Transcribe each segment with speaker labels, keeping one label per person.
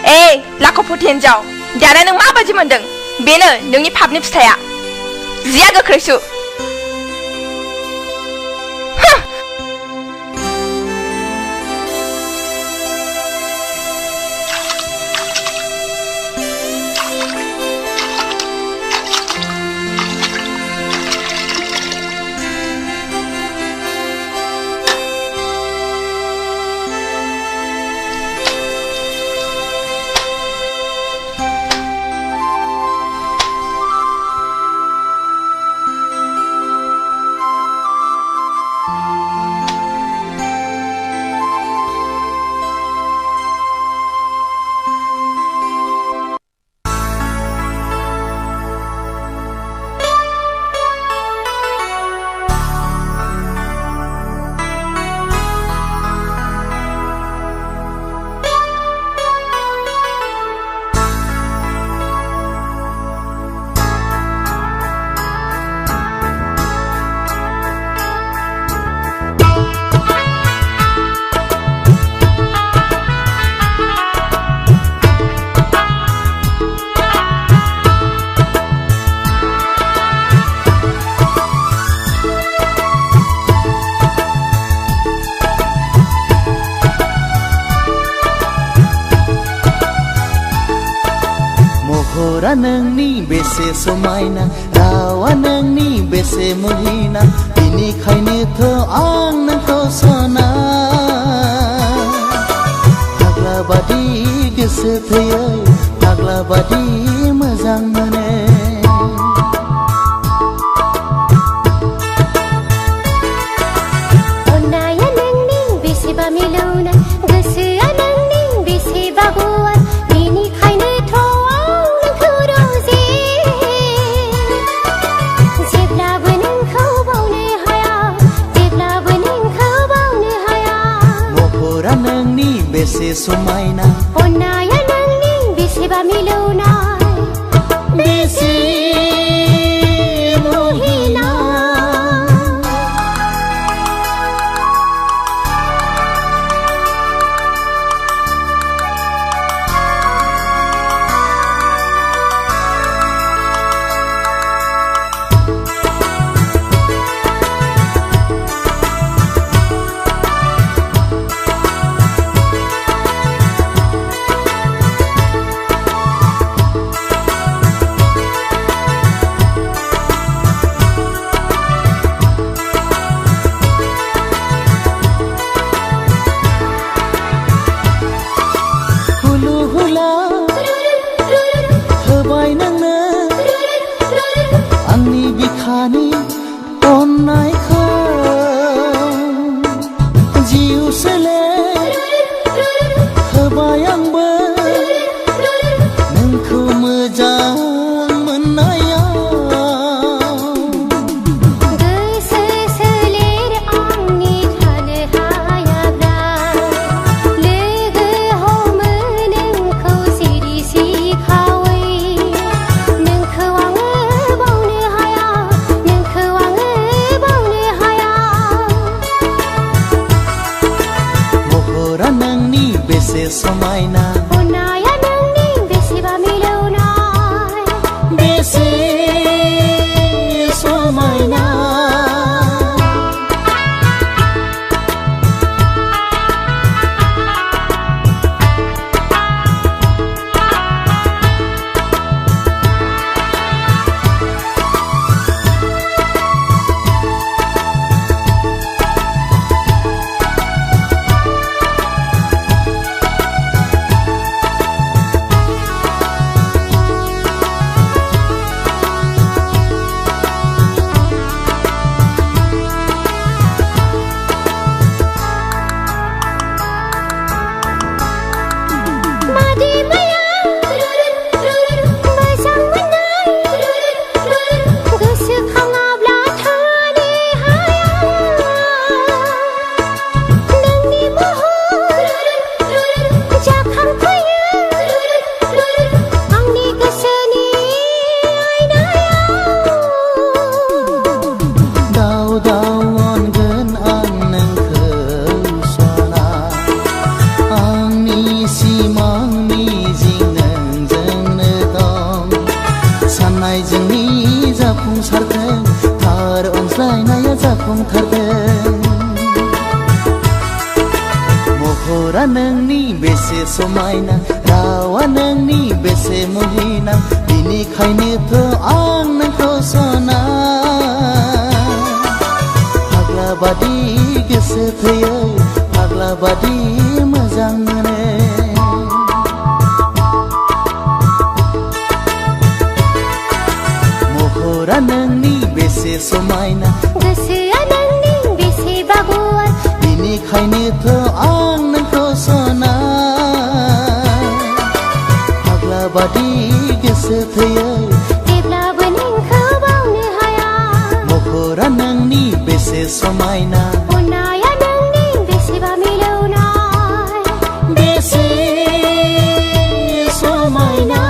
Speaker 1: 에이, 라커포트 हिन्जाव, दाना नों माबादि मोनदों? बेनो नोंनि पापनि फिथाइया। जिया गोख्रैसु।
Speaker 2: महरा नोंनि बेसे समायना रावा नोंनि बेसे मुहिना बिनिखायनोथ' आं नोंखौ सना फाग्ला बादि गोसो थैयो फाग्ला बादि मोजां मोनो
Speaker 3: अननाया नोंनि बेसेबा मिलौना गोसोआ नोंनि बेसेबा गुवार बिनिखायनोथ'
Speaker 2: नोंनि बेसे समायना
Speaker 3: अननाया नोंनि बेसेबा मिलौना बेसे मुहिना
Speaker 2: होबाय नोंनो आंनि बिखानि अननायखौ जिउ सोले होबाय आंबो नोंखौ मोजां मोननायाव
Speaker 3: गोसो सोलेर आंनि थानो हायाब्ला लोगो हमो नोंखौ सिरि सिखावै नोंखौ आङो बावनो हाया नोंखौ आङो बावनो हाया
Speaker 2: महरा नोंनि बेसे समायना
Speaker 3: अननाया नोंनि बेसेबा मिलौनाय
Speaker 2: बेसे समायना समायना रावा नोंनि बेसे मुहिना बिनिखायनोथ' आं नोंखौ सना फाग्ला बादि गोसो थैयो फाग्ला बादि मोजां मोनो महरा नोंनि बेसे समायना
Speaker 3: गोसोआ नोंनि बेसेबा गुवार
Speaker 2: बिनिखायनोथ' आं नोंखौ सना फाग्ला बादि गोसो थैयो
Speaker 3: जेब्लाबो नोंखौ बावनो हाया
Speaker 2: महरा नोंनि बेसे समायना
Speaker 3: अननाया नोंनि बेसेबा मिलौनाय
Speaker 2: बेसे समायना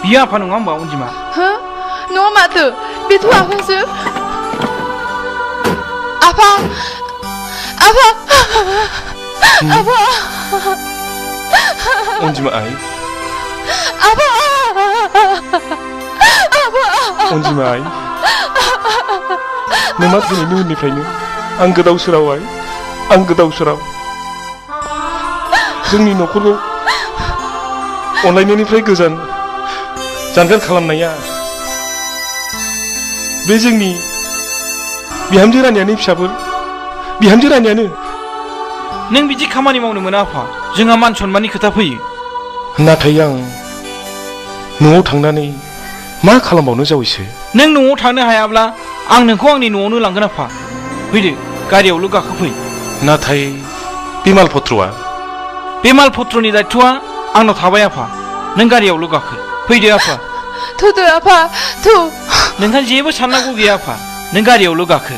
Speaker 4: बियो आफा नङा होमबा अनजिमा
Speaker 1: हो न'आ माथो बेथ' आफासो आफा आफा आफा
Speaker 4: अनजिमा आइ
Speaker 1: आफा
Speaker 4: अनजिमा आइ नों मा दिनैनि उननिफ्रायनो आं गोदाव सोराव आइ आं गोदाव सोराव जोंनि न'खरखौ अनलायनायनिफ्राय जानगार खालामनाया बे जोंनि बिहामजो रानियानि फिसाफोर बिहामजो रानियानो
Speaker 5: नों बिदि खामानि मावनो मोना आफा जोंहा मान सनमाननि खोथा फैयो
Speaker 4: नाथाय आं न'आव थांनानै मा खालामबावनो जावैसो
Speaker 5: नों न'आव थांनो हायाब्ला आं नोंखौ आंनि न'आवनो लांगोन आफा फैदो गारियावल' गाखोफै
Speaker 4: नाथाय बे मालपत्रआ
Speaker 5: बे मालपत्रनि दायथ'आ आंनाव थाबाय आफा नों गारियावल' गाखो फैदो आफा
Speaker 1: थुदो आफा थु
Speaker 5: नोंहा जेबो साननांगौ गैया आफा नों गारियावल' गाखो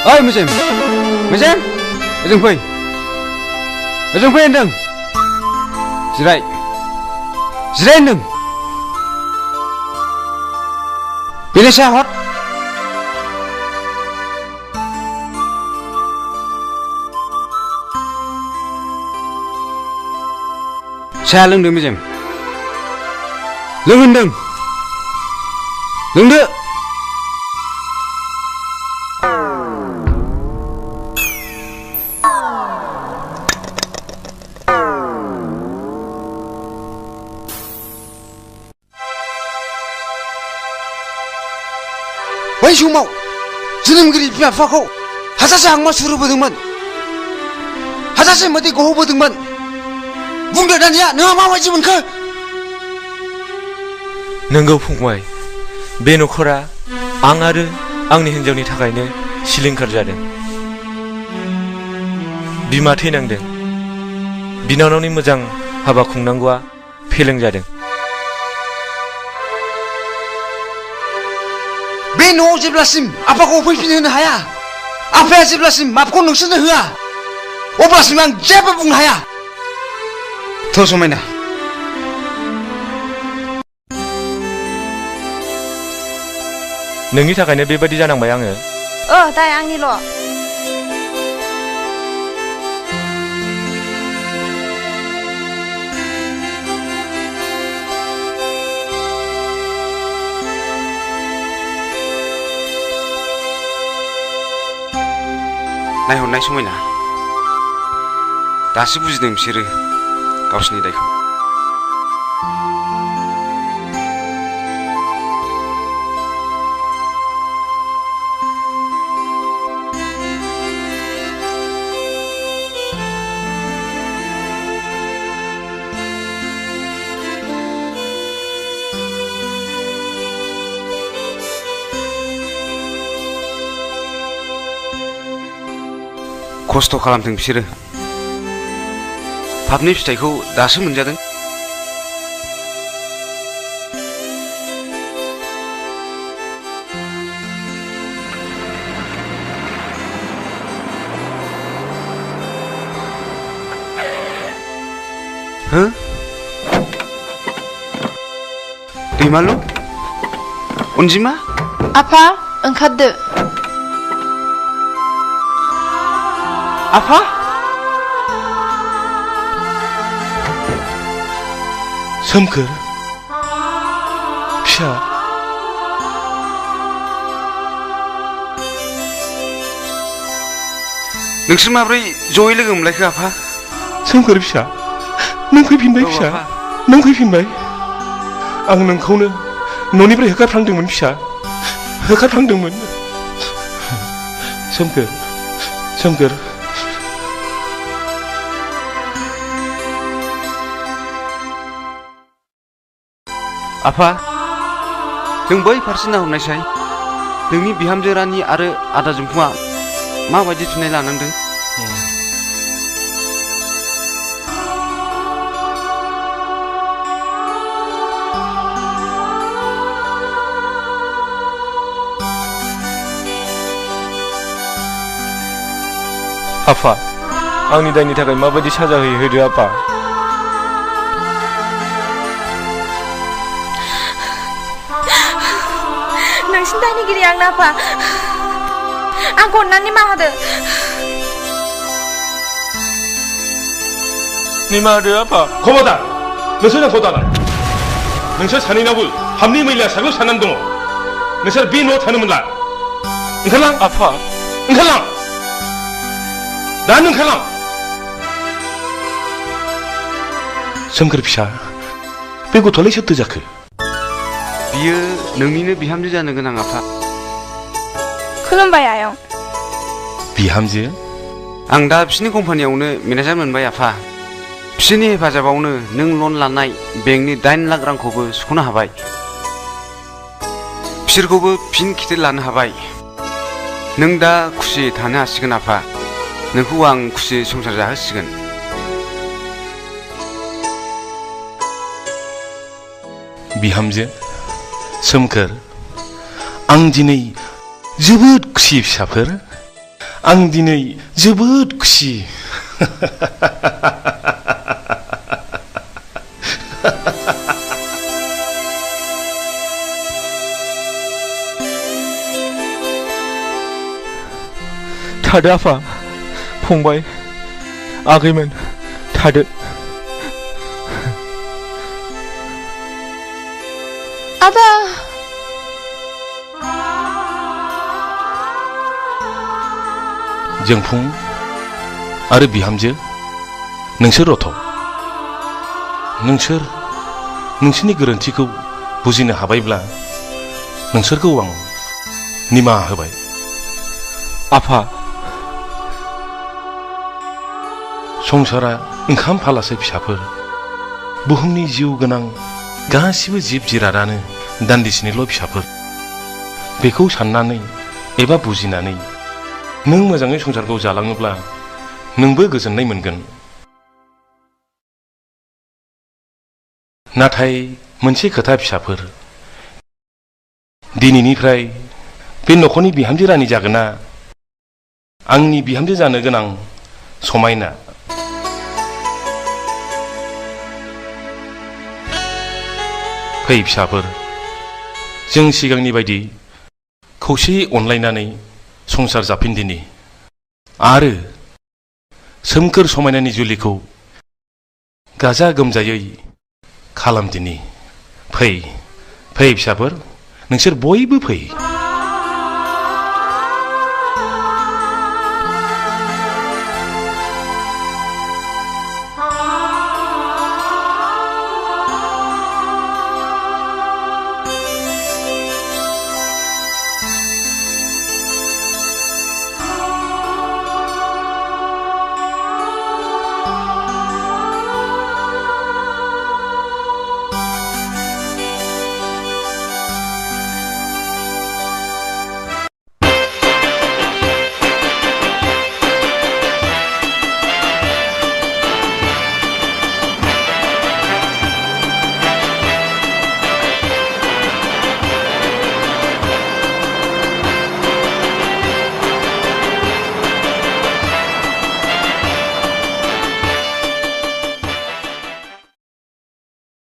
Speaker 6: ओइ मुजेम ओजों फै होनदों जिराय होनदों बेनि साया हर साया लोंदों मुजेम लों होनदों लोंदो बै समाव जोनोमगिरि बिमा बिफाखौ हाजासे हांमा सुरहोबोदोंमोन हाजासे मोदै गहोबोदोंमोन बुंदो दानिया नोंहा माबायदि मोनखो
Speaker 7: नंगौ फंबाय बे न'खरा आं आरो आंनि हिन्जावनि थाखायनो सिलिंखार जादों बिमा थैनांदों बिनानावनि मोजां हाबा खुंनांगौआ फेलें जादों
Speaker 6: बे न'आव जेब्लासिम आफाखौ फैफिनहोनो हाया आफाया जेब्लासिम माफखौ नोंसोरनो होआ अब्लासिम आं जेबो बुंनो हाया थ' समायना
Speaker 7: नोंनि थाखायनो बेबायदि जानांबाय आङो
Speaker 1: दाय आंनिल'
Speaker 6: नायहरनाय समायना दासो बुजिदों बिसोरो गावसिनि दायखौ खस्थ' खालामथों बिसोरो पापनि फिथाइखौ दासो मोनजादों हो दैमालु अनजिमा
Speaker 1: आफा ओंखारदो
Speaker 5: आफा
Speaker 4: सोमखोर फिसा
Speaker 6: नोंसोर माब्रै जयै लोगो मोनलायखो आफा
Speaker 4: सोमखोर फिसा नों फैफिनबाय
Speaker 6: औ,
Speaker 4: फिसा
Speaker 6: आफा।
Speaker 4: नों फैफिनबाय आं नोंखौनो न'निफ्राय होखारफ्लांदोंमोन फिसा होखारफ्लांदोंमोन सोमखोर सोमखोर
Speaker 6: आफा नों बै फारसे नाहरनायसाय नोंनि बिहामजो रानि आरो आदा जुम्फुआ माबायदि फिननाय लानांदों
Speaker 7: आफा आंनि दायनि थाखाय माबायदि साजा होयो होदो आफा
Speaker 1: नोंसिनि दायनिगिरि आंनो आफा आंखौ अननानै निमाहा होदो
Speaker 7: निमाहा होदो आफा
Speaker 4: खबरदार नोंसोर आंखौ दाला नोंसोर सानैनावबो हामनि मैलाया साग्लोबसारनानै दङ नोंसोर बे न'आव थानो मोनला ओंखारलां
Speaker 7: आफा
Speaker 4: ओंखारलां दा नों ओंखारलां सोमखोर फिसा बे गथ'आलाय सोरथो जाखो
Speaker 6: बियो नोंनिनो बिहामजो जानो गोनां आफा
Speaker 1: खुलुमबाय आयं
Speaker 4: बिहामजो
Speaker 6: आं दा बिसिनि कम्पानियावनो मेनेजार मोनबाय आफा बिसोरनि हेफाजाबावनो नों लन लानाय बेंकनि 9 लाख रांखौबो सुख'नो हाबाय बिसोरखौबो फिन खिथेर लानो हाबाय नों दा खुसियै थानो हासिगोन आफा नोंखौ आं खुसियै संसार जाहोसिगोन
Speaker 4: बिहामजो सोमखोर आं दिनै जोबोद खुसि फिसाफोर आं दिनै जोबोद खुसि
Speaker 5: थादो आफा फंबाय आगैमोन थादो
Speaker 1: आदा
Speaker 4: जोंफुं आरो बिहामजो नोंसोर रथ' नोंसोर नोंसोरनि गोरोन्थिखौ बुजिनो हाबायब्ला नोंसोरखौ आं निमाहा होबाय
Speaker 5: आफा
Speaker 4: संसारा ओंखाम फालासै फिसाफोर बुहुमनि जिउ गोनां गासिबो जिब जिरादानो दान्दिसेनिल' फिसाफोर बेखौ साननानै एबा बुजिनानै नों मोजाङै संसारखौ जालाङोब्ला नोंबो गोजोननाय मोनगोन नाथाय मोनसे खोथा फिसाफोर दिनैनिफ्राय बे न'खरनि बिहामजो रानि जागोना आंनि बिहामजो जानो गोनां समायना फै फिसाफोर जों सिगांनि बायदि खौसेयै अनलायनानै संसार जाफिनदिनि आरो सोमखोर समायनानि जुलिखौ गाजा गोमजायै खालामदिनि फै फै फिसाफोर नोंसोर बयबो फै